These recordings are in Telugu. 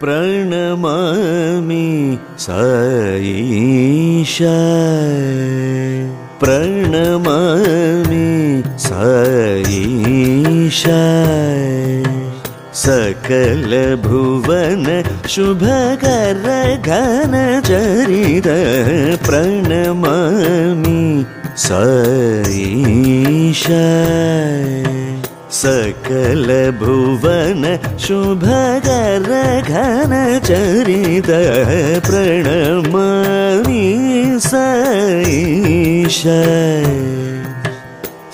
प्रणमामि साईश प्रणमामि साईश सकल भुवन शुभकर घन चरित प्रणमामि साईश सकल भुवन शुभकर घन चरित प्रणमामि साईश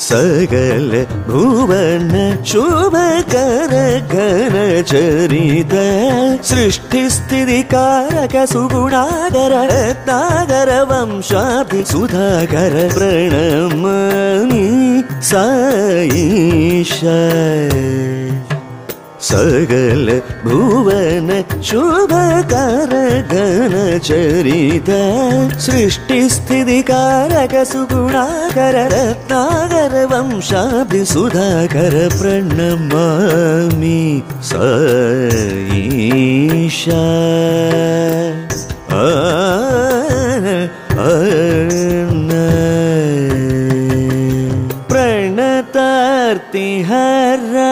सकल भुवन शुभकर घन चरित सृष्टि स्थिति कारक सुगुणाकर रत्नाकर वंशाब्धि सुधाकर प्रणमामि साईश सकल भुवन शुभकर घन चरित सृष्टि स्थिति कारक सुगुणाकर रत्नाकर वंशाब्धि सुधाकर प्रणमामि साईश प्रणतार्तिहरा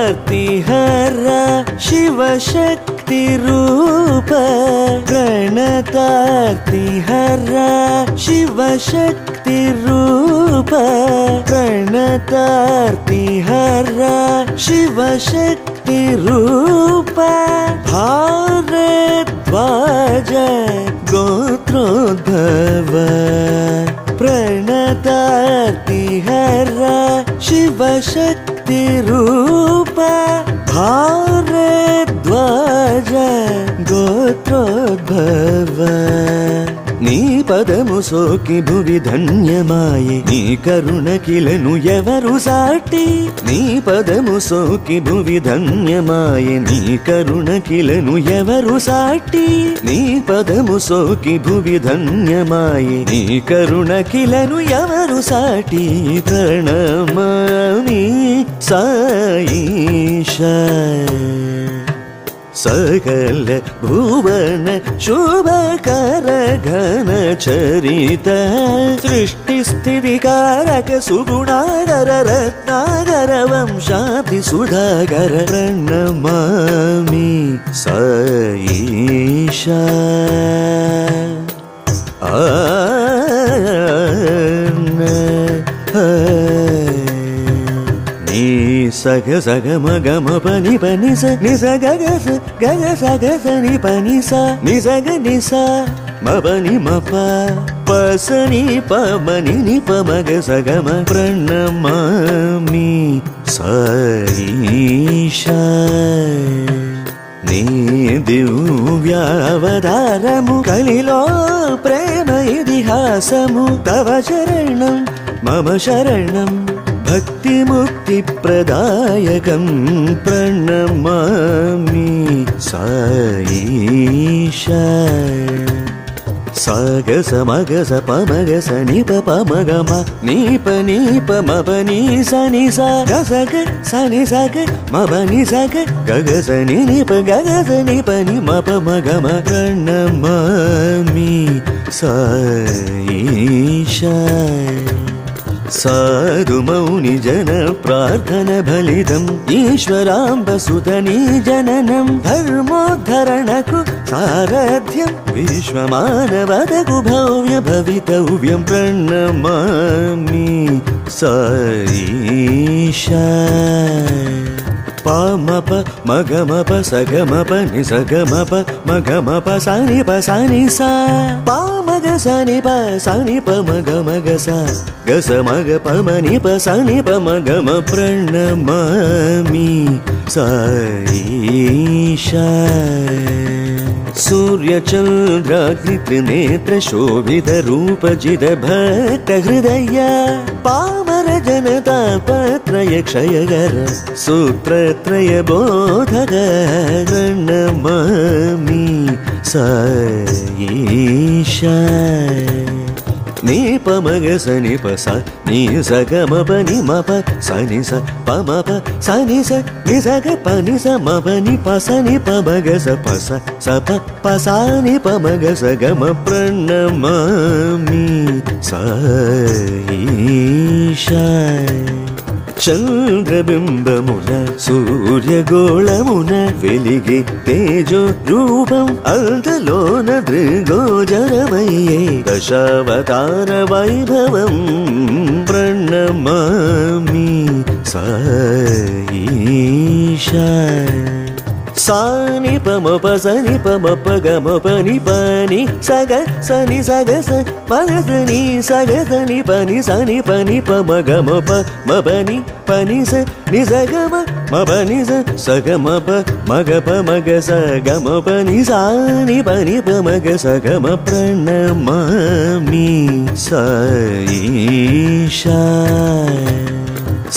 प्रणतार्तिहरा शिवशक्ति रूप प्रणतार्तिहरा शिवशक्ति रूप प्रणतार्तिहरा शिवशक्ति रूप भारद्वाज गोत्रोद्भव प्रणतार्तिहरा शिवशक्ति रूप भारद्वाज गोत्रोद्भव नी पदमु सोकि भुवि धन्यमाये नी करुण किलनु एवरु साटी नी पदमु सोकि भुवि धन्यमाये नी करुण किलनु एवरु साटी नी पदमु सोकि भुवि धन्यमाये नी करुण किलनु एवरु साटी प्रणमामि साईश सकल भुवन शुभकर घन चरित सृष्टि स्थिति कारक सुगुणाकर रत्नाकर वंशाब्धि सुधाकर प्रणमामि साईश सग सग मग म पनि पनि स नि स ग ग स नि पनि सा नि स ग नि सा म पनि म प प स नि प म नि प म ग स ग म प्रणमामि साईश नी दिव्यावतारमु कलिलो प्रेम इतिहासमु तव शरणं मम शरणं भक्ति मुक्ति प्रदायकं प्रणमामि साईश साग समग स पमग स निप पमग म नीप नीप म पनि स नि सा ग स ग स नि स ग म पनि स ग ग ग स नि निप ग ग स नि पनि म प म ग म प्रणमामि साईश साधु मौनि जन प्रार्थन फलितम् ईश्वराम्ब सुतनी जननं धर्मोद्धरणकु सारथ्यं विश्वमानवदकु भव्य भवितव्यं प्रणमामि साईश प म प म ग म प स ग म प नि स ग म प म ग म प सा नि सा प म ग स नि प म ग सा ग स म ग प म नि प सा नि प म ग म प्रणमामि साईश सूर्यचन्द्राग्नित्रिनेत्र शोभित रूपजित भक्त हृदय पामर जनता पत्रय क्षयकर सूत्रत्रय बोधक प्रणमामि साईश నీ పమగ సని పస నీ సగమ పని మప సని స పమప సని స ని సగ పని స మపని పసని పమగ స పస సప పసాని పమగ సగమ ప్రణమామి సాయిషా చంద్రబింబమున సూర్యగోళమున వెలిగి తేజో రూపం అంతలోన దృగోజరమయ్యే దశావతార వైభవం ప్రణమామి సాయిషా సాని పమప సని పమప గమ పని పని సగ సని సగ స పగ సని సగ సని పని సని పని పమ గమ ప మపని పని స ని సగమ మపని స సగమ ప మగ ప మగ స గమ పని సాని పని పమగ సగమ ప్రణమామి సాయిషా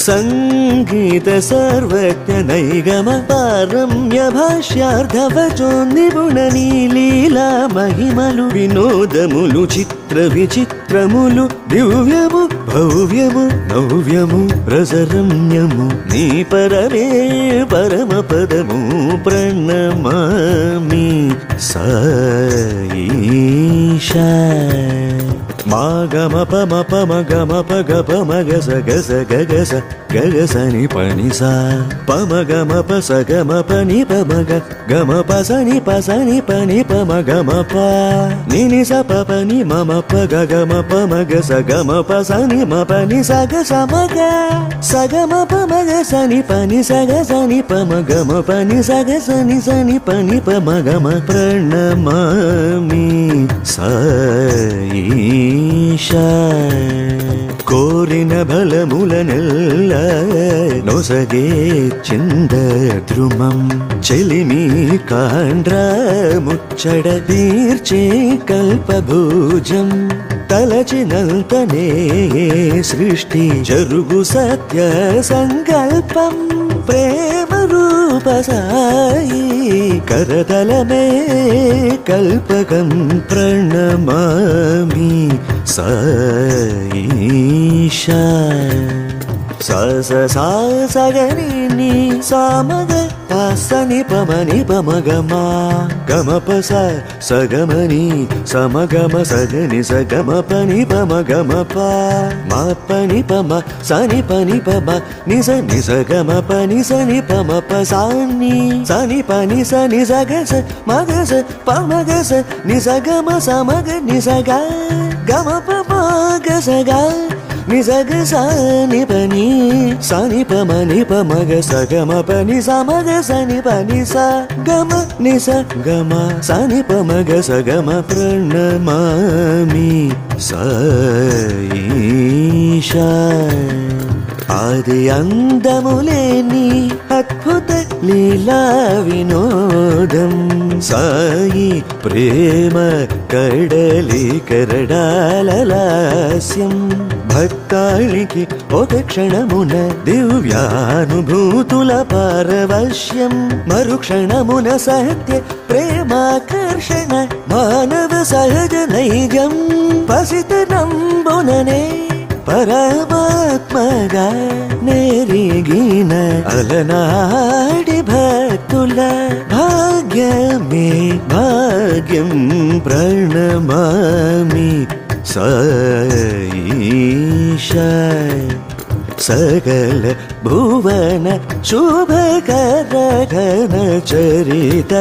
సంగీత సర్వజ్ఞ నైగమ పారమ్య భాష్యార్థవచో నిపుణ నీలీలా మహిమలు వినోదములు చిత్ర విచిత్రములు దివ్యము భవ్యము నవ్యము రసరమ్యము నీ పరమే పరమ పదము ప్రణమామి సాయిషా మాగమ పమ పమ గమ పగ పమగ సగ సగ గస గగ సని పని సా పమ గమ ప సగమ పని పమగ గమ పసని పసని పని పమ గమ ప నిని స పని మమ ప గమ పమగ సగమ పసని మ పని సగ సమగ సగమ పమగ సని పని సగ సని పమ గమ పని సగ సని సని పని పమ గమ ప్రణమామి సాయిషా కోరిన బలములనెల్ల నొసగే చింద ద్రుమం చెలిమి కాండ్ర ముచ్చడ తీర్చే కల్పభూజం తలచినంతనే సృష్టి జరుగు సత్య సంకల్పం ప్రేమ రూప సాయి కరతలమే కల్పకం ప్రణమామి సాయిషా సా సా సగని సామగ సని పమని పమగమా గమ పస సగమని సమగమ సగని సగమ పని పమగమ ప మా పని పమ సని పని పమ నిస నిసగమ పని సని పమ ప సాని సని పని సని సగ స మగ స పమగ స నిసగమ సమగ నిసగ గమ పమ గ సగ నిసగ సని పని సని పమని పమగ సగమ పని సమగ సని పని స గమ నిస గమ సని పమగ సగమ ప్రణమామి సాయిషా ఆది అందములేని అద్భుత లీలా వినోదం సాయి ప్రేమ కడలి కరడాలలాస్యం భక్తాళికి ఒక క్షణమున దివ్యానుభూతుల పారవశ్యం మరుక్షణమున సత్య ప్రేమాకర్షణ మానవ సహజ నైజం పసిత నంబుననే పరమాత్మగా నెరిగిన అలనాడి భక్తుల భాగ్యమే భాగ్యం ప్రణమామి సాయిషా సకల భువన శుభకరఘన చరిత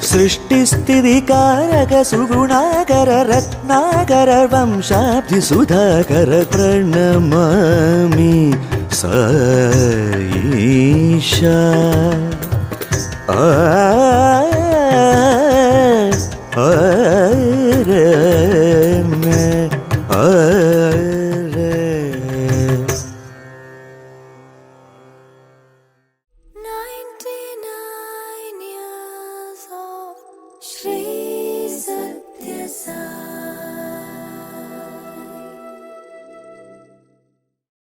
సృష్టి స్థితి కారక సుగుణాకర రత్నాకర వంశాబ్ది సుధాకర ప్రణమామి సాయిషా